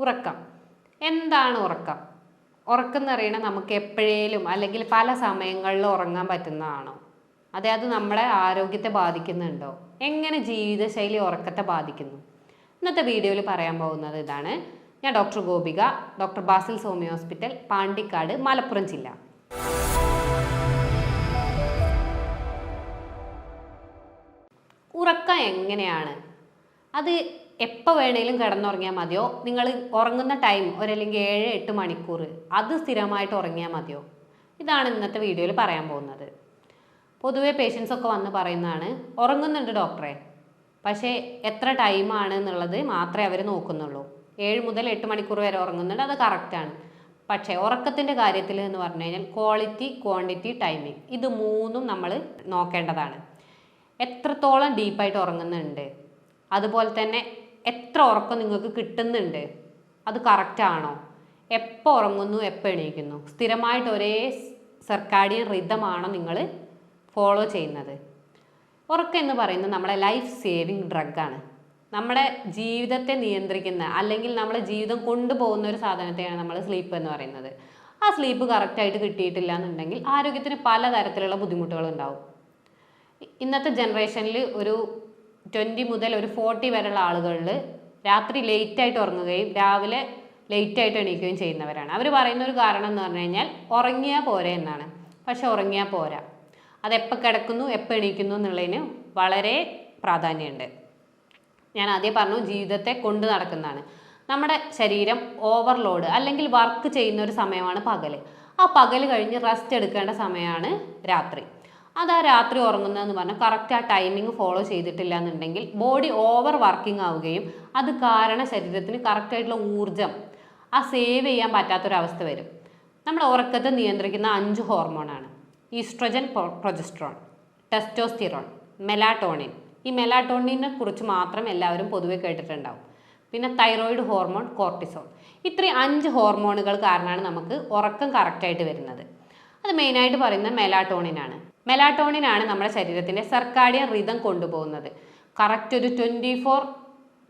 ഉറക്കം. എന്താണ് ഉറക്കം? ഉറക്കം എന്ന് പറയുന്നത് നമുക്ക് എപ്പോഴേലും അല്ലെങ്കിൽ പല സമയങ്ങളിലും ഉറങ്ങാൻ പറ്റുന്നതാണോ? അത് നമ്മളെ ആരോഗ്യത്തെ ബാധിക്കുന്നുണ്ടോ? എങ്ങനെ ജീവിതശൈലി ഉറക്കത്തെ ബാധിക്കുന്നു? ഇന്നത്തെ വീഡിയോയിൽ പറയാൻ പോകുന്നത് ഇതാണ്. ഞാൻ doctor Gopika, doctor Basil's homeo hospital, Pandikkad, Malappuram ജില്ല. ഉറക്കം എങ്ങനെയാണ്? അത് എപ്പോൾ വേണേലും കിടന്നുറങ്ങിയാൽ മതിയോ? നിങ്ങൾ ഉറങ്ങുന്ന ടൈം അല്ലെങ്കിൽ 7-8 മണിക്കൂർ അത് സ്ഥിരമായിട്ട് ഉറങ്ങിയാൽ മതിയോ? ഇതാണ് ഇന്നത്തെ വീഡിയോയിൽ പറയാൻ പോകുന്നത്. പൊതുവെ പേഷ്യൻസ് ഒക്കെ വന്ന് പറയുന്നതാണ്, ഉറങ്ങുന്നുണ്ട് ഡോക്ടറെ, പക്ഷേ എത്ര ടൈമാണ് എന്നുള്ളത് മാത്രമേ അവർ നോക്കുന്നുള്ളൂ. 7 മുതൽ 8 മണിക്കൂർ വരെ ഉറങ്ങുന്നുണ്ട്, അത് കറക്റ്റാണ്. പക്ഷേ ഉറക്കത്തിൻ്റെ കാര്യത്തിൽ എന്ന് പറഞ്ഞു കഴിഞ്ഞാൽ ക്വാളിറ്റി, ക്വാണ്ടിറ്റി, ടൈമിങ്, ഇത് മൂന്നും നമ്മൾ നോക്കേണ്ടതാണ്. എത്രത്തോളം ഡീപ്പായിട്ട് ഉറങ്ങുന്നുണ്ട്, അതുപോലെ തന്നെ എത്ര ഉറക്കം നിങ്ങൾക്ക് കിട്ടുന്നുണ്ട്, അത് കറക്റ്റാണോ? എപ്പോൾ ഉറങ്ങുന്നു, എപ്പോൾ എണീക്കുന്നു, സ്ഥിരമായിട്ട് ഒരേ സർക്കാഡിയൻ റിതമാണോ നിങ്ങൾ ഫോളോ ചെയ്യുന്നത്? ഉറക്കം എന്ന് പറയുന്നത് നമ്മളെ ലൈഫ് സേവിങ് ഡ്രഗാണ്. നമ്മുടെ ജീവിതത്തെ നിയന്ത്രിക്കുന്ന അല്ലെങ്കിൽ നമ്മളെ ജീവിതം കൊണ്ടുപോകുന്ന ഒരു സാധനത്തെയാണ് നമ്മൾ സ്ലീപ്പ് എന്ന് പറയുന്നത്. ആ സ്ലീപ്പ് കറക്റ്റായിട്ട് കിട്ടിയിട്ടില്ല എന്നുണ്ടെങ്കിൽ ആരോഗ്യത്തിന് പലതരത്തിലുള്ള ബുദ്ധിമുട്ടുകളുണ്ടാവും. ഇന്നത്തെ ജനറേഷനിൽ ഒരു 20 മുതൽ ഒരു 40 വരെയുള്ള ആളുകളിൽ രാത്രി ലേറ്റായിട്ട് ഉറങ്ങുകയും രാവിലെ ലേറ്റായിട്ട് എണീക്കുകയും ചെയ്യുന്നവരാണ്. അവർ പറയുന്ന ഒരു കാരണം എന്ന് പറഞ്ഞു കഴിഞ്ഞാൽ ഉറങ്ങിയാൽ പോരെ എന്നാണ്. പക്ഷെ ഉറങ്ങിയാൽ പോരാ, അതെപ്പോൾ കിടക്കുന്നു, എപ്പോൾ എണീക്കുന്നു എന്നുള്ളതിന് വളരെ പ്രാധാന്യമുണ്ട്. ഞാൻ ആദ്യം പറഞ്ഞു, ജീവിതത്തെ കൊണ്ടു നടക്കുന്നതാണ്. നമ്മുടെ ശരീരം ഓവർലോഡ് അല്ലെങ്കിൽ വർക്ക് ചെയ്യുന്ന ഒരു സമയമാണ് പകൽ. ആ പകൽ കഴിഞ്ഞ് റെസ്റ്റ് എടുക്കേണ്ട സമയമാണ് രാത്രി. ആ രാത്രി ഉറങ്ങുന്നതെന്ന് പറഞ്ഞാൽ കറക്റ്റ് ആ ടൈമിങ് ഫോളോ ചെയ്തിട്ടില്ല എന്നുണ്ടെങ്കിൽ ബോഡി ഓവർ വർക്കിംഗ് ആവുകയും അത് കാരണം ശരീരത്തിന് കറക്റ്റായിട്ടുള്ള ഊർജം സേവ് ചെയ്യാൻ പറ്റാത്തൊരവസ്ഥ വരും. നമ്മുടെ ഉറക്കത്തെ നിയന്ത്രിക്കുന്ന 5 ഹോർമോണാണ്: ഈസ്ട്രജൻ, പ്രൊജസ്ട്രോൺ, ടെസ്റ്റോസ്റ്റിറോൺ, മെലാറ്റോണിൻ. ഈ മെലാറ്റോണിനെ കുറിച്ച് മാത്രം എല്ലാവരും പൊതുവെ കേട്ടിട്ടുണ്ടാവും. പിന്നെ തൈറോയിഡ് ഹോർമോൺ, കോർട്ടിസോൾ. ഇത്രയും 5 ഹോർമോണുകൾ കാരണമാണ് നമുക്ക് ഉറക്കം കറക്റ്റായിട്ട് വരുന്നത്. അത് മെയിനായിട്ട് പറയുന്നത് മെലാറ്റോണിനാണ്. മെലാറ്റോണിനാണ് നമ്മുടെ ശരീരത്തിൻ്റെ സർക്കാഡിയൻ റിതം കൊണ്ടുപോകുന്നത്. കറക്റ്റ് ഒരു 24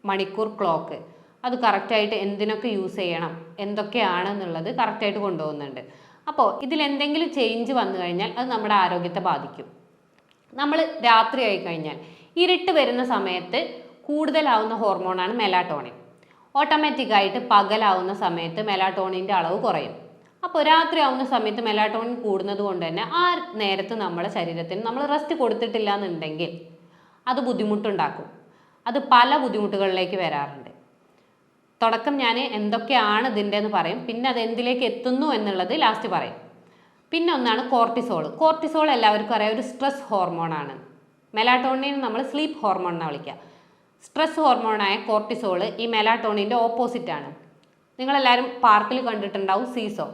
മണിക്കൂർ ക്ലോക്ക് അത് കറക്റ്റായിട്ട് എന്തിനൊക്കെ യൂസ് ചെയ്യണം, എന്തൊക്കെയാണെന്നുള്ളത് കറക്റ്റായിട്ട് കൊണ്ടുപോകുന്നുണ്ട്. അപ്പോൾ ഇതിലെന്തെങ്കിലും ചേഞ്ച് വന്നു കഴിഞ്ഞാൽ അത് നമ്മുടെ ആരോഗ്യത്തെ ബാധിക്കും. നമ്മൾ രാത്രി ആയി കഴിഞ്ഞാൽ ഇരുട്ട് വരുന്ന സമയത്ത് കൂടുതലാവുന്ന ഹോർമോണാണ് മെലാറ്റോണിൻ. ഓട്ടോമാറ്റിക്കായിട്ട് പകലാവുന്ന സമയത്ത് മെലാറ്റോണിൻ്റെ അളവ് കുറയും. അപ്പോൾ രാത്രി ആവുന്ന സമയത്ത് മെലാറ്റോണിൻ കൂടുന്നത് കൊണ്ട് തന്നെ ആ നേരത്ത് നമ്മുടെ ശരീരത്തിന് നമ്മൾ റെസ്റ്റ് കൊടുത്തിട്ടില്ല എന്നുണ്ടെങ്കിൽ അത് ബുദ്ധിമുട്ടുണ്ടാക്കും. അത് പല ബുദ്ധിമുട്ടുകളിലേക്ക് വരാറുണ്ട്. തുടക്കം ഞാൻ എന്തൊക്കെയാണ് ഇതിൻ്റെ എന്ന് പറയും, പിന്നെ അത് എന്തിലേക്ക് എത്തുന്നു എന്നുള്ളത് ലാസ്റ്റ് പറയും. പിന്നെ ഒന്നാണ് കോർട്ടിസോൾ. കോർട്ടിസോൾ എല്ലാവർക്കും അറിയാം, ഒരു സ്ട്രെസ് ഹോർമോണാണ്. മെലാറ്റോണിനെ നമ്മൾ സ്ലീപ്പ് ഹോർമോൺ എന്നാണ് വിളിക്കുക. സ്ട്രെസ് ഹോർമോണായ കോർട്ടിസോൾ ഈ മെലാറ്റോണിൻ്റെ ഓപ്പോസിറ്റാണ്. നിങ്ങളെല്ലാവരും പാർക്കിൽ കണ്ടിട്ടുണ്ടാവും സീസോ.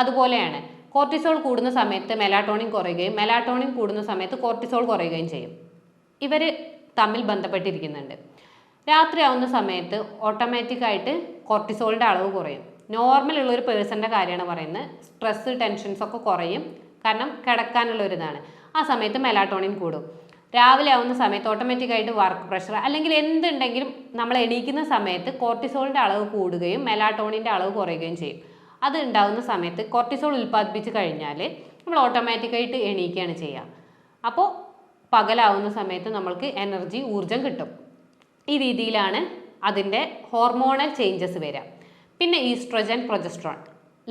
അതുപോലെയാണ്, കോർട്ടിസോൾ കൂടുന്ന സമയത്ത് മെലാറ്റോണിൻ കുറയുകയും മെലാറ്റോണിൻ കൂടുന്ന സമയത്ത് കോർട്ടിസോൾ കുറയുകയും ചെയ്യും. ഇവർ തമ്മിൽ ബന്ധപ്പെട്ടിരിക്കുന്നുണ്ട്. രാത്രി ആവുന്ന സമയത്ത് ഓട്ടോമാറ്റിക്കായിട്ട് കോർട്ടിസോളിൻ്റെ അളവ് കുറയും. നോർമൽ ഉള്ളൊരു പേഴ്സൻ്റെ കാര്യമാണ് പറയുന്നത്. സ്ട്രെസ്, ടെൻഷൻസ് ഒക്കെ കുറയും, കാരണം കിടക്കാനുള്ളൊരിതാണ്. ആ സമയത്ത് മെലാറ്റോണിൻ കൂടും. രാവിലെ ആവുന്ന സമയത്ത് ഓട്ടോമാറ്റിക്കായിട്ട് വർക്ക് പ്രഷർ അല്ലെങ്കിൽ എന്തുണ്ടെങ്കിലും നമ്മൾ എണീക്കുന്ന സമയത്ത് കോർട്ടിസോളിൻ്റെ അളവ് കൂടുകയും മെലാറ്റോണിൻ്റെ അളവ് കുറയുകയും ചെയ്യും. അത് ഉണ്ടാകുന്ന സമയത്ത് കോർട്ടിസോൾ ഉൽപ്പാദിപ്പിച്ച് കഴിഞ്ഞാൽ നമ്മൾ ഓട്ടോമാറ്റിക്കായിട്ട് എണീക്കുകയാണ് ചെയ്യുക. അപ്പോൾ പകലാവുന്ന സമയത്ത് നമ്മൾക്ക് എനർജി, ഊർജം കിട്ടും. ഈ രീതിയിലാണ് അതിൻ്റെ ഹോർമോണൽ ചേഞ്ചസ് വരിക. പിന്നെ ഈസ്ട്രജൻ, പ്രൊജസ്ട്രോൺ,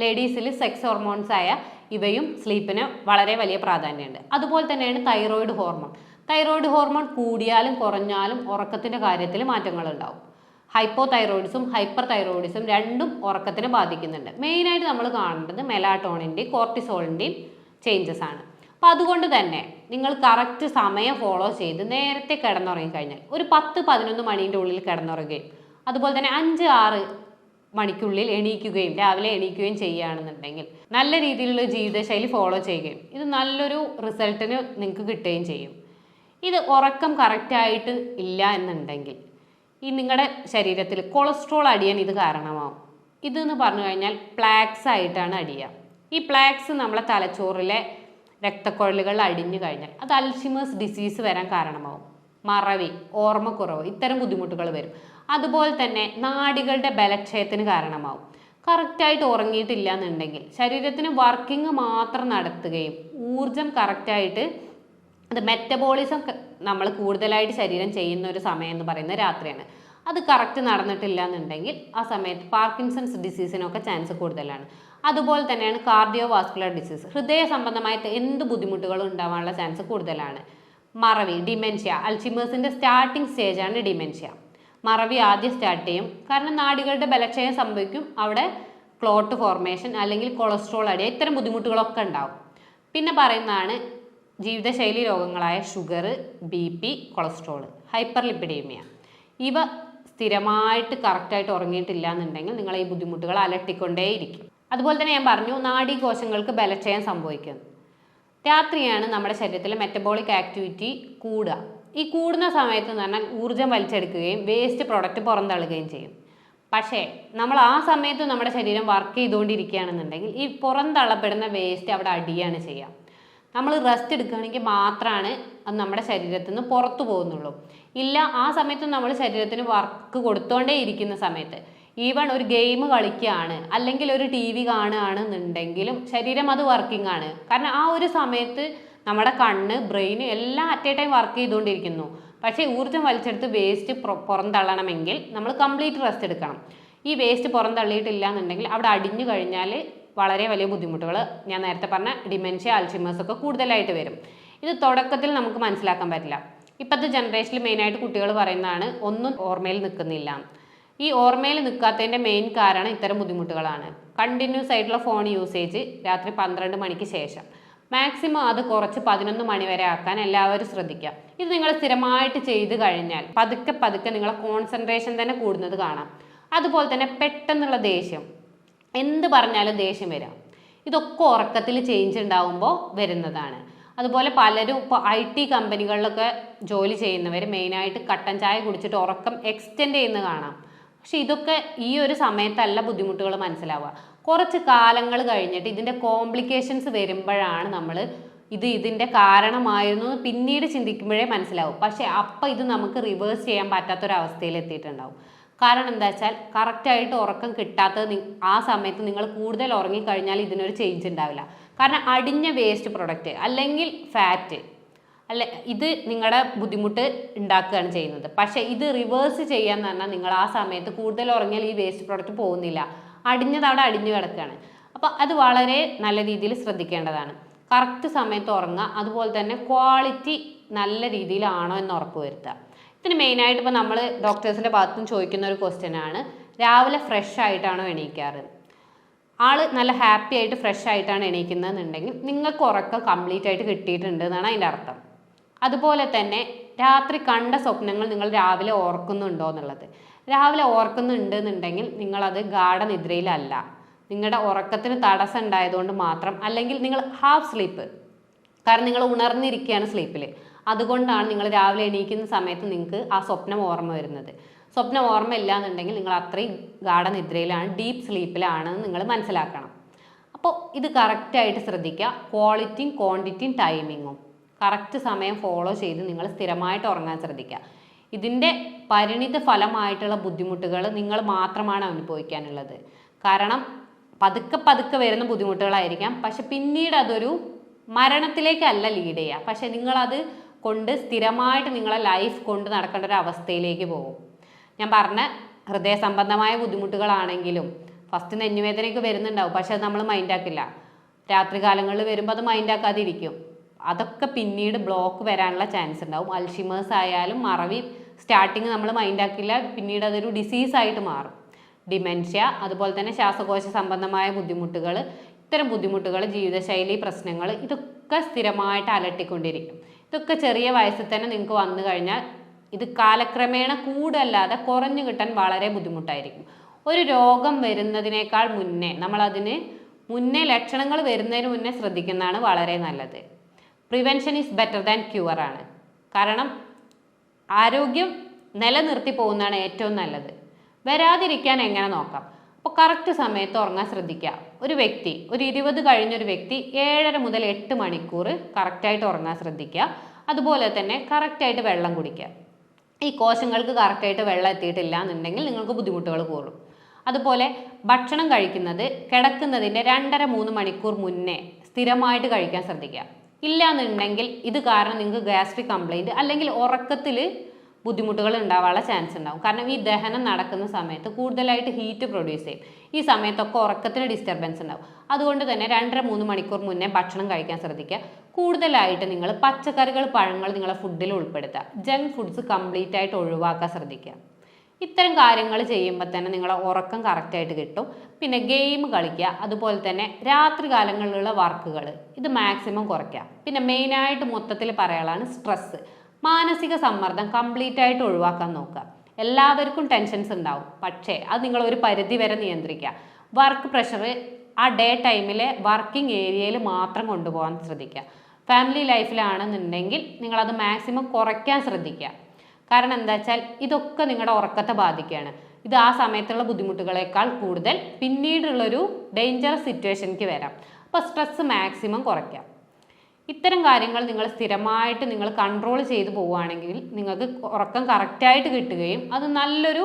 ലേഡീസിൽ സെക്സ് ഹോർമോൺസായ ഇവയും സ്ലീപ്പിന് വളരെ വലിയ പ്രാധാന്യമുണ്ട്. അതുപോലെ തന്നെയാണ് തൈറോയിഡ് ഹോർമോൺ. തൈറോയിഡ് ഹോർമോൺ കൂടിയാലും കുറഞ്ഞാലും ഉറക്കത്തിൻ്റെ കാര്യത്തിൽ മാറ്റങ്ങളുണ്ടാവും. ഹൈപ്പോ തൈറോയിഡിസും ഹൈപ്പർ തൈറോയിഡിസും രണ്ടും ഉറക്കത്തിനെ ബാധിക്കുന്നുണ്ട്. മെയിനായിട്ട് നമ്മൾ കാണേണ്ടത് മെലാറ്റോണിൻ്റെയും കോർട്ടിസോളിൻ്റെയും ചേഞ്ചസ് ആണ്. അപ്പോൾ അതുകൊണ്ട് തന്നെ നിങ്ങൾ കറക്റ്റ് സമയം ഫോളോ ചെയ്ത് നേരത്തെ കിടന്നുറങ്ങിക്കഴിഞ്ഞാൽ ഒരു 10-11 മണീൻ്റെ ഉള്ളിൽ കിടന്നുറങ്ങുകയും അതുപോലെ തന്നെ 5-6 മണിക്കുള്ളിൽ എണീക്കുകയും രാവിലെ എണീക്കുകയും ചെയ്യുകയാണെന്നുണ്ടെങ്കിൽ നല്ല രീതിയിലുള്ള ജീവിതശൈലി ഫോളോ ചെയ്യുകയും ഇത് നല്ലൊരു റിസൾട്ടിന് നിങ്ങൾക്ക് കിട്ടുകയും ചെയ്യും. ഇത് ഉറക്കം കറക്റ്റായിട്ട് ഇല്ല എന്നുണ്ടെങ്കിൽ ഈ നിങ്ങളുടെ ശരീരത്തിൽ കൊളസ്ട്രോൾ അടിയാൻ ഇത് കാരണമാവും. ഇതെന്ന് പറഞ്ഞു കഴിഞ്ഞാൽ പ്ലാക്സ് ആയിട്ടാണ് അടിയുക. ഈ പ്ലാക്സ് നമ്മളെ തലച്ചോറിലെ രക്തക്കുഴലുകൾ അടിഞ്ഞു കഴിഞ്ഞാൽ അത് അൽഷിമേഴ്സ് ഡിസീസ് വരാൻ കാരണമാവും. മറവി, ഓർമ്മക്കുറവ്, ഇത്തരം ബുദ്ധിമുട്ടുകൾ വരും. അതുപോലെ തന്നെ നാഡികളുടെ ബലക്ഷയത്തിന് കാരണമാവും. കറക്റ്റായിട്ട് ഉറങ്ങിയിട്ടില്ല എന്നുണ്ടെങ്കിൽ ശരീരത്തിന് വർക്കിംഗ് മാത്രം നടത്തുകയും ഊർജം കറക്റ്റായിട്ട് അത് മെറ്റബോളിസം നമ്മൾ കൂടുതലായിട്ട് ശരീരം ചെയ്യുന്ന ഒരു സമയം എന്ന് പറയുന്നത് രാത്രിയാണ്. അത് കറക്റ്റ് നടന്നിട്ടില്ല എന്നുണ്ടെങ്കിൽ ആ സമയത്ത് പാർക്കിൻസൺസ് ഡിസീസിനൊക്കെ ചാൻസ് കൂടുതലാണ്. അതുപോലെ തന്നെയാണ് കാർഡിയോ വാസ്കുലർ ഡിസീസ്, ഹൃദയ സംബന്ധമായ എന്ത് ബുദ്ധിമുട്ടുകളും ഉണ്ടാവാനുള്ള ചാൻസ് കൂടുതലാണ്. മറവി, ഡിമെൻഷ്യ, അൽഷിമേഴ്സിൻ്റെ സ്റ്റാർട്ടിംഗ് സ്റ്റേജാണ് ഡിമെൻഷ്യ. മറവി ആദ്യം സ്റ്റാർട്ട് ചെയ്യും, കാരണം നാഡികളുടെ ബലക്ഷയം സംഭവിക്കും, അവിടെ ക്ലോട്ട് ഫോർമേഷൻ അല്ലെങ്കിൽ കൊളസ്ട്രോൾ അടിയ ഇത്തരം ബുദ്ധിമുട്ടുകളൊക്കെ ഉണ്ടാവും. പിന്നെ പറയുന്നതാണ് ജീവിതശൈലി രോഗങ്ങളായ sugar, BP, cholesterol, hyperlipidemia. ഇവ സ്ഥിരമായിട്ട് കറക്റ്റായിട്ട് ഉറങ്ങിയിട്ടില്ല എന്നുണ്ടെങ്കിൽ നിങ്ങൾ ഈ ബുദ്ധിമുട്ടുകൾ അലട്ടിക്കൊണ്ടേയിരിക്കും. അതുപോലെ തന്നെ ഞാൻ പറഞ്ഞു നാഡീകോശങ്ങൾക്ക് ബലക്ഷയം സംഭവിക്കും. രാത്രിയാണ് നമ്മുടെ ശരീരത്തിലെ മെറ്റബോളിക് ആക്ടിവിറ്റി കൂടുക. ഈ കൂടുന്ന സമയത്ത് എന്ന് പറഞ്ഞാൽ ഊർജ്ജം വലിച്ചെടുക്കുകയും വേസ്റ്റ് പ്രൊഡക്റ്റ് പുറന്തള്ളുകയും ചെയ്യും. പക്ഷേ നമ്മൾ ആ സമയത്ത് നമ്മുടെ ശരീരം വർക്ക് ചെയ്തുകൊണ്ടിരിക്കുകയാണെന്നുണ്ടെങ്കിൽ ഈ പുറന്തള്ളപ്പെടുന്ന വേസ്റ്റ് അവിടെ അടിയാണ് ചെയ്യുക. നമ്മൾ റെസ്റ്റ് എടുക്കുകയാണെങ്കിൽ മാത്രമാണ് അത് നമ്മുടെ ശരീരത്തിൽ നിന്ന് പുറത്തു പോകുന്നുള്ളൂ. ഇല്ല, ആ സമയത്ത് നമ്മൾ ശരീരത്തിന് വർക്ക് കൊടുത്തോണ്ടേ ഇരിക്കുന്ന സമയത്ത്, ഈവൺ ഒരു ഗെയിം കളിക്കുകയാണ് അല്ലെങ്കിൽ ഒരു TV കാണുകയാണെന്നുണ്ടെങ്കിലും ശരീരം അത് വർക്കിംഗ് ആണ്. കാരണം ആ ഒരു സമയത്ത് നമ്മുടെ കണ്ണ്, ബ്രെയിൻ എല്ലാം അറ്റ് എ ടൈം വർക്ക് ചെയ്തുകൊണ്ടിരിക്കുന്നു. പക്ഷേ ഊർജ്ജം വലിച്ചെടുത്ത് വേസ്റ്റ് പുറന്തള്ളണമെങ്കിൽ നമ്മൾ കംപ്ലീറ്റ് റെസ്റ്റ് എടുക്കണം. ഈ വേസ്റ്റ് പുറന്തള്ളിയിട്ടില്ല എന്നുണ്ടെങ്കിൽ അവിടെ അടിഞ്ഞു കഴിഞ്ഞാൽ വളരെ വലിയ ബുദ്ധിമുട്ടുകൾ, ഞാൻ നേരത്തെ പറഞ്ഞ ഡിമെൻഷ്യ, അൽഷിമേഴ്സ് ഒക്കെ കൂടുതലായിട്ട് വരും. ഇത് തുടക്കത്തിൽ നമുക്ക് മനസ്സിലാക്കാൻ പറ്റില്ല. ഇപ്പോഴത്തെ ജനറേഷനിൽ മെയിനായിട്ട് കുട്ടികൾ പറയുന്നതാണ് ഒന്നും ഓർമ്മയിൽ നിൽക്കുന്നില്ല. ഈ ഓർമ്മയിൽ നിൽക്കാത്തതിൻ്റെ മെയിൻ കാരണം ഇത്തരം ബുദ്ധിമുട്ടുകളാണ്. കണ്ടിന്യൂസ് ആയിട്ടുള്ള ഫോൺ യൂസേജ് രാത്രി 12 മണിക്ക് ശേഷം, മാക്സിമം അത് കുറച്ച് 11 മണി വരെ ആക്കാൻ എല്ലാവരും ശ്രദ്ധിക്കുക. ഇത് നിങ്ങൾ സ്ഥിരമായിട്ട് ചെയ്ത് കഴിഞ്ഞാൽ പതുക്കെ പതുക്കെ നിങ്ങളെ കോൺസെൻട്രേഷൻ തന്നെ കൂടുന്നത് കാണാം. അതുപോലെ തന്നെ പെട്ടെന്നുള്ള ദേഷ്യം, എന്ത് പറഞ്ഞാലും ദേഷ്യം വരാം. ഇതൊക്കെ ഉറക്കത്തിൽ ചേഞ്ച് ഉണ്ടാകുമ്പോൾ വരുന്നതാണ്. അതുപോലെ പലരും ഇപ്പോൾ IT കമ്പനികളിലൊക്കെ ജോലി ചെയ്യുന്നവർ മെയിനായിട്ട് കട്ടൻ ചായ കുടിച്ചിട്ട് ഉറക്കം എക്സ്റ്റെൻഡ് ചെയ്യുന്നത് കാണാം. പക്ഷെ ഇതൊക്കെ ഈ ഒരു സമയത്തല്ല ബുദ്ധിമുട്ടുകൾ മനസ്സിലാവുക. കുറച്ച് കാലങ്ങൾ കഴിഞ്ഞിട്ട് ഇതിൻ്റെ കോംപ്ലിക്കേഷൻസ് വരുമ്പോഴാണ് നമ്മൾ ഇതിൻ്റെ കാരണമായിരുന്നു പിന്നീട് ചിന്തിക്കുമ്പോഴേ മനസ്സിലാവും. പക്ഷേ അപ്പം ഇത് നമുക്ക് റിവേഴ്സ് ചെയ്യാൻ പറ്റാത്തൊരവസ്ഥയിൽ എത്തിയിട്ടുണ്ടാവും. കാരണം എന്താ വെച്ചാൽ കറക്റ്റായിട്ട് ഉറക്കം കിട്ടാത്തത് ആ സമയത്ത് നിങ്ങൾ കൂടുതൽ ഉറങ്ങിക്കഴിഞ്ഞാൽ ഇതിനൊരു ചേഞ്ച് ഉണ്ടാവില്ല. കാരണം അടിഞ്ഞ വേസ്റ്റ് പ്രൊഡക്റ്റ് അല്ലെങ്കിൽ ഫാറ്റ് ഇത് നിങ്ങളുടെ ബുദ്ധിമുട്ട് ഉണ്ടാക്കുകയാണ് ചെയ്യുന്നത്. പക്ഷേ ഇത് റിവേഴ്സ് ചെയ്യാന്ന് പറഞ്ഞാൽ നിങ്ങൾ ആ സമയത്ത് കൂടുതൽ ഉറങ്ങിയാൽ ഈ വേസ്റ്റ് പ്രൊഡക്റ്റ് പോകുന്നില്ല, അടിഞ്ഞത് അവിടെ അടിഞ്ഞു കിടക്കുകയാണ്. അപ്പോൾ അത് വളരെ നല്ല രീതിയിൽ ശ്രദ്ധിക്കേണ്ടതാണ്. കറക്റ്റ് സമയത്ത് ഉറങ്ങുക. അതുപോലെ തന്നെ ക്വാളിറ്റി നല്ല രീതിയിലാണോ എന്ന് ഉറപ്പ് വരുത്തുക. ഇതിന് മെയിനായിട്ട് ഇപ്പോൾ നമ്മൾ ഡോക്ടേഴ്സിൻ്റെ ഭാഗത്തുനിന്ന് ചോദിക്കുന്ന ഒരു ക്വസ്റ്റ്യനാണ്, രാവിലെ ഫ്രഷ് ആയിട്ടാണോ എണീക്കാറ്? ആൾ നല്ല ഹാപ്പി ആയിട്ട് ഫ്രഷ് ആയിട്ടാണ് എണീക്കുന്നതെന്നുണ്ടെങ്കിൽ നിങ്ങൾക്ക് ഉറക്കം കംപ്ലീറ്റ് ആയിട്ട് കിട്ടിയിട്ടുണ്ട് എന്നാണ് അതിൻ്റെ അർത്ഥം. അതുപോലെ തന്നെ രാത്രി കണ്ട സ്വപ്നങ്ങൾ നിങ്ങൾ രാവിലെ ഓർക്കുന്നുണ്ടോ എന്നുള്ളത്. രാവിലെ ഓർക്കുന്നുണ്ട് എന്നുണ്ടെങ്കിൽ നിങ്ങളത് ഗാഢനിദ്രയിലല്ല, നിങ്ങളുടെ ഉറക്കത്തിന് തടസ്സം ഉണ്ടായതുകൊണ്ട് മാത്രം, അല്ലെങ്കിൽ നിങ്ങൾ ഹാഫ് സ്ലീപ്പ്, കാരണം നിങ്ങൾ ഉണർന്നിരിക്കുകയാണ് സ്ലീപ്പിൽ, അതുകൊണ്ടാണ് നിങ്ങൾ രാവിലെ എണീക്കുന്ന സമയത്ത് നിങ്ങൾക്ക് ആ സ്വപ്നം ഓർമ്മ വരുന്നത്. സ്വപ്നം ഓർമ്മയില്ല എന്നുണ്ടെങ്കിൽ നിങ്ങൾ അത്രയും ഗാഢനിദ്രയിലാണ്, ഡീപ്പ് സ്ലീപ്പിലാണെന്ന് നിങ്ങൾ മനസ്സിലാക്കണം. അപ്പോൾ ഇത് കറക്റ്റായിട്ട് ശ്രദ്ധിക്കുക. ക്വാളിറ്റിയും ക്വാണ്ടിറ്റിയും ടൈമിങ്ങും കറക്റ്റ് സമയം ഫോളോ ചെയ്ത് നിങ്ങൾ സ്ഥിരമായിട്ട് ഉറങ്ങാൻ ശ്രദ്ധിക്കുക. ഇതിൻ്റെ പരിണിത ഫലമായിട്ടുള്ള ബുദ്ധിമുട്ടുകൾ നിങ്ങൾ മാത്രമാണ് അനുഭവിക്കാനുള്ളത്. കാരണം പതുക്കെ പതുക്കെ വരുന്ന ബുദ്ധിമുട്ടുകളായിരിക്കാം, പക്ഷെ പിന്നീട് അതൊരു മരണത്തിലേക്കല്ല ലീഡ് ചെയ്യുക, പക്ഷെ നിങ്ങളത് കൊണ്ട് സ്ഥിരമായിട്ട് നിങ്ങളെ ലൈഫ് കൊണ്ട് നടക്കേണ്ട ഒരു അവസ്ഥയിലേക്ക് പോകും. ഞാൻ പറഞ്ഞ ഹൃദയ സംബന്ധമായ ബുദ്ധിമുട്ടുകളാണെങ്കിലും ഫസ്റ്റ് നെഞ്ഞുവേദനയൊക്കെ വരുന്നുണ്ടാവും, പക്ഷെ അത് നമ്മൾ മൈൻഡാക്കില്ല. രാത്രി കാലങ്ങളിൽ വരുമ്പോൾ അത് മൈൻഡാക്കാതിരിക്കും. അതൊക്കെ പിന്നീട് ബ്ലോക്ക് വരാനുള്ള ചാൻസ് ഉണ്ടാവും. അൽഷിമേഴ്സ് ആയാലും മറവി സ്റ്റാർട്ടിങ് നമ്മൾ മൈൻഡാക്കില്ല, പിന്നീട് അതൊരു ഡിസീസായിട്ട് മാറും. ഡിമെൻഷ്യ, അതുപോലെ തന്നെ ശ്വാസകോശ സംബന്ധമായ ബുദ്ധിമുട്ടുകൾ, ഇത്തരം ബുദ്ധിമുട്ടുകൾ, ജീവിതശൈലി പ്രശ്നങ്ങൾ, ഇതൊക്കെ സ്ഥിരമായിട്ട് അലട്ടിക്കൊണ്ടിരിക്കും. ഇതൊക്കെ ചെറിയ വയസ്സിൽ തന്നെ നിങ്ങൾക്ക് വന്നു കഴിഞ്ഞാൽ ഇത് കാലക്രമേണ കൂടല്ലാതെ കുറഞ്ഞു കിട്ടാൻ വളരെ ബുദ്ധിമുട്ടായിരിക്കും. ഒരു രോഗം വരുന്നതിനേക്കാൾ മുന്നേ നമ്മളതിന് മുന്നേ ലക്ഷണങ്ങൾ വരുന്നതിന് മുന്നേ ശ്രദ്ധിക്കുന്നതാണ് വളരെ നല്ലത്. Prevention is better than cure ആണ്. കാരണം ആരോഗ്യം നിലനിർത്തി പോകുന്നതാണ് ഏറ്റവും നല്ലത്. വരാതിരിക്കാൻ എങ്ങനെ നോക്കാം? അപ്പോൾ കറക്റ്റ് സമയത്ത് ഉറങ്ങാൻ ശ്രദ്ധിക്കുക. ഒരു വ്യക്തി, ഒരു 20 കഴിഞ്ഞൊരു വ്യക്തി 7:30 മുതൽ 8 മണിക്കൂർ കറക്റ്റായിട്ട് ഉറങ്ങാൻ ശ്രദ്ധിക്കുക. അതുപോലെ തന്നെ കറക്റ്റായിട്ട് വെള്ളം കുടിക്കുക. ഈ കോശങ്ങൾക്ക് കറക്റ്റായിട്ട് വെള്ളം എത്തിയിട്ടില്ല എന്നുണ്ടെങ്കിൽ നിങ്ങൾക്ക് ബുദ്ധിമുട്ടുകൾ കൂടും. അതുപോലെ ഭക്ഷണം കഴിക്കുന്നത് കിടക്കുന്നതിൻ്റെ 2.5-3 മണിക്കൂർ മുന്നേ സ്ഥിരമായിട്ട് കഴിക്കാൻ ശ്രദ്ധിക്കുക. ഇല്ല എന്നുണ്ടെങ്കിൽ ഇത് കാരണം നിങ്ങൾക്ക് ഗ്യാസ്ട്രിക് കംപ്ലൈൻറ്റ് അല്ലെങ്കിൽ ഉറക്കത്തിൽ ബുദ്ധിമുട്ടുകൾ ഉണ്ടാവാനുള്ള ചാൻസ് ഉണ്ടാവും. കാരണം ഈ ദഹനം നടക്കുന്ന സമയത്ത് കൂടുതലായിട്ട് ഹീറ്റ് പ്രൊഡ്യൂസ് ചെയ്യും. ഈ സമയത്തൊക്കെ ഉറക്കത്തിന് ഡിസ്റ്റർബൻസ് ഉണ്ടാവും. അതുകൊണ്ട് തന്നെ 2.5-3 മണിക്കൂർ മുന്നേ ഭക്ഷണം കഴിക്കാൻ ശ്രദ്ധിക്കുക. കൂടുതലായിട്ട് നിങ്ങൾ പച്ചക്കറികൾ, പഴങ്ങൾ നിങ്ങളെ ഫുഡിൽ ഉൾപ്പെടുത്തുക. ജങ്ക് ഫുഡ്സ് കംപ്ലീറ്റ് ആയിട്ട് ഒഴിവാക്കാൻ ശ്രദ്ധിക്കുക. ഇത്തരം കാര്യങ്ങൾ ചെയ്യുമ്പോൾ തന്നെ നിങ്ങളെ ഉറക്കം കറക്റ്റായിട്ട് കിട്ടും. പിന്നെ ഗെയിം കളിക്കുക, അതുപോലെ തന്നെ രാത്രി കാലങ്ങളിലുള്ള വർക്കുകൾ ഇത് മാക്സിമം കുറയ്ക്കുക. പിന്നെ മെയിനായിട്ട് മൊത്തത്തിൽ പറയാനുള്ളതാണ് സ്ട്രെസ്സ്, മാനസിക സമ്മർദ്ദം കംപ്ലീറ്റ് ആയിട്ട് ഒഴിവാക്കാൻ നോക്കുക. എല്ലാവർക്കും ടെൻഷൻസ് ഉണ്ടാവും, പക്ഷേ അത് നിങ്ങൾ ഒരു പരിധി വരെ നിയന്ത്രിക്കുക. വർക്ക് പ്രഷർ ആ ഡേ ടൈമിലെ വർക്കിംഗ് ഏരിയയിൽ മാത്രം കൊണ്ടുപോകാൻ ശ്രദ്ധിക്കുക. ഫാമിലി ലൈഫിലാണെന്നുണ്ടെങ്കിൽ നിങ്ങളത് മാക്സിമം കുറയ്ക്കാൻ ശ്രദ്ധിക്കുക. കാരണം എന്താ വെച്ചാൽ ഇതൊക്കെ നിങ്ങളുടെ ഉറക്കത്തെ ബാധിക്കുകയാണ്. ഇത് ആ സമയത്തുള്ള ബുദ്ധിമുട്ടുകളേക്കാൾ കൂടുതൽ പിന്നീടുള്ളൊരു ഡേഞ്ചറസ് സിറ്റുവേഷനിലേക്ക് വരാം. അപ്പോൾ സ്ട്രെസ് മാക്സിമം കുറയ്ക്കാം. ഇത്തരം കാര്യങ്ങൾ നിങ്ങൾ സ്ഥിരമായിട്ട് നിങ്ങൾ കൺട്രോൾ ചെയ്ത് പോവുകയാണെങ്കിൽ നിങ്ങൾക്ക് ഉറക്കം കറക്റ്റായിട്ട് കിട്ടുകയും അത് നല്ലൊരു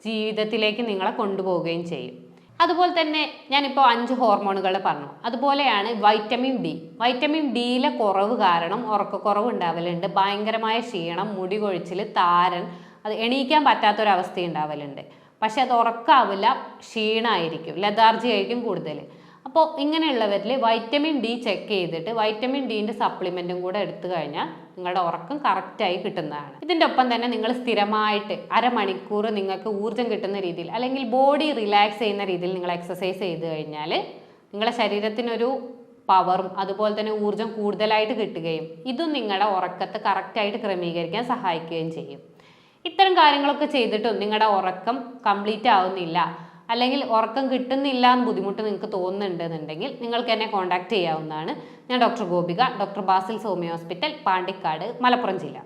ജീവിതത്തിലേക്ക് നിങ്ങളെ കൊണ്ടുപോവുകയും ചെയ്യും. അതുപോലെ തന്നെ ഞാനിപ്പോൾ 5 ഹോർമോണുകൾ പറഞ്ഞു. അതുപോലെയാണ് വൈറ്റമിൻ ഡി. വൈറ്റമിൻ ഡിയിലെ കുറവ് കാരണം ഉറക്കക്കുറവ് ഉണ്ടാവലുണ്ട്. ഭയങ്കരമായ ക്ഷീണം, മുടി കൊഴിച്ചിൽ, താരൻ, അത് എണീക്കാൻ പറ്റാത്തൊരവസ്ഥ ഉണ്ടാവലുണ്ട്. പക്ഷെ അത് ഉറക്കാവില്ല, ക്ഷീണമായിരിക്കും, ലതാർജി ആയിരിക്കും കൂടുതൽ. അപ്പോൾ ഇങ്ങനെയുള്ളവരിൽ വൈറ്റമിൻ ഡി ചെക്ക് ചെയ്തിട്ട് വൈറ്റമിൻ ഡിൻ്റെ സപ്ലിമെൻറ്റും കൂടെ എടുത്തു കഴിഞ്ഞാൽ നിങ്ങളുടെ ഉറക്കം കറക്റ്റായി കിട്ടുന്നതാണ്. ഇതിൻ്റെ ഒപ്പം തന്നെ നിങ്ങൾ സ്ഥിരമായിട്ട് അരമണിക്കൂർ നിങ്ങൾക്ക് ഊർജ്ജം കിട്ടുന്ന രീതിയിൽ അല്ലെങ്കിൽ ബോഡി റിലാക്സ് ചെയ്യുന്ന രീതിയിൽ നിങ്ങൾ എക്സസൈസ് ചെയ്ത് കഴിഞ്ഞാൽ നിങ്ങളുടെ ശരീരത്തിനൊരു പവറും അതുപോലെ തന്നെ ഊർജ്ജം കൂടുതലായിട്ട് കിട്ടുകയും ഇതും നിങ്ങളുടെ ഉറക്കത്തെ കറക്റ്റായിട്ട് ക്രമീകരിക്കാൻ സഹായിക്കുകയും ചെയ്യും. ഇത്തരം കാര്യങ്ങളൊക്കെ ചെയ്തിട്ടും നിങ്ങളുടെ ഉറക്കം കംപ്ലീറ്റ് ആവുന്നില്ല, അല്ലെങ്കിൽ ഉറക്കം കിട്ടുന്നില്ല എന്ന് ബുദ്ധിമുട്ട് നിങ്ങൾക്ക് തോന്നുന്നുണ്ടെന്നുണ്ടെങ്കിൽ നിങ്ങൾക്ക് എന്നെ കോൺടാക്ട് ചെയ്യാവുന്നതാണ്. ഞാൻ doctor Gopika, doctor Basil's homeo hospital, Pandikkad, Malappuram ജില്ല.